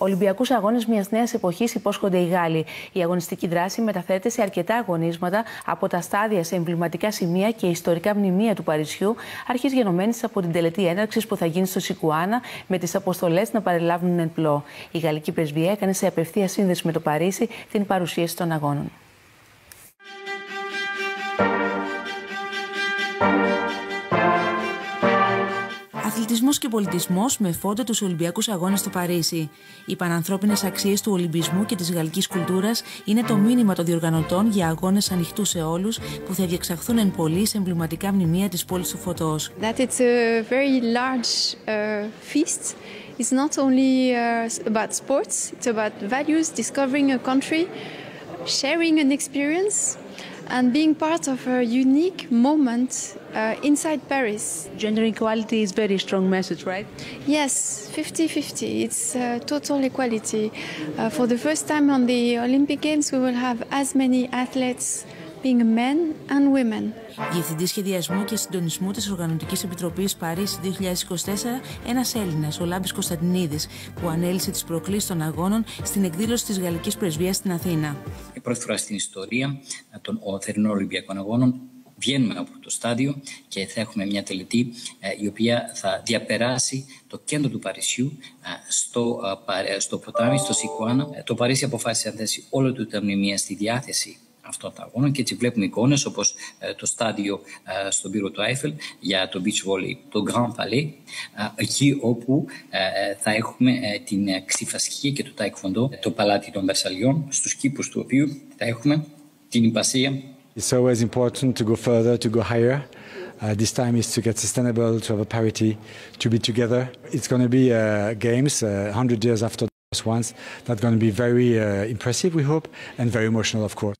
Ολυμπιακούς αγώνες μιας νέας εποχής υπόσχονται οι Γάλλοι. Η αγωνιστική δράση μεταφέρεται σε αρκετά αγωνίσματα από τα στάδια σε εμβληματικά σημεία και ιστορικά μνημεία του Παρισιού, αρχής γενομένης από την τελετή έναρξης που θα γίνει στο Σικουάνα, με τις αποστολές να παρελάβουν εν πλώ. Η γαλλική πρεσβεία έκανε σε απευθεία σύνδεση με το Παρίσι την παρουσίαση των αγώνων. Αθλητισμός και πολιτισμός με φόντο τους Ολυμπιακούς Αγώνες στο Παρίσι. Οι πανανθρώπινες αξίες του Ολυμπισμού και της γαλλικής κουλτούρας είναι το μήνυμα των διοργανωτών για αγώνες ανοιχτούς σε όλους που θα διεξαχθούν εν πολλοίς σε εμβληματικά μνημεία της πόλης του Φωτός. That it's a very large feast. It's not only about sports, it's about values, discovering a country, sharing an experience, and being part of a unique moment inside Paris. Gender equality is a very strong message, right? Yes, 50-50. It's total equality. For the first time on the Olympic Games, we will have as many athletes being men and women. Διευθυντής Σχεδιασμού και Συντονισμού της Οργανωτικής Επιτροπής Παρίσι 2024, ένας Έλληνας, ο Λάμπης Κωνσταντινίδης, που ανέλησε τις προκλήσεις των αγώνων στην εκδήλωση της Γαλλικής Πρεσβείας στην Αθήνα. Η πρώτη φορά στην ιστορία των θερινών Ολυμπιακών Αγώνων βγαίνουμε από το στάδιο και θα έχουμε μια τελετή η οποία θα διαπεράσει το κέντρο του Παρισιού στο ποτάμι, στο Σικουάνα. Το Παρίσι αποφάσισε να θέσει όλα του τα μνημεία στη διάθεση αυτών των αγώνων και έτσι βλέπουμε εικόνες όπως το στάδιο στον πύργο του Άιφελ για το beach volley, το Grand Palais, εκεί όπου θα έχουμε την ξηφασχία και το taekwondo, το παλάτι των Βερσαλιών, στους κήπους του οποίου θα έχουμε την υπασία. It's always important to go further, to go higher. This time is to get sustainable, to have a parity, to be together. It's going to be games 100 years after the first ones. That's going to be very impressive, we hope, and very emotional, of course.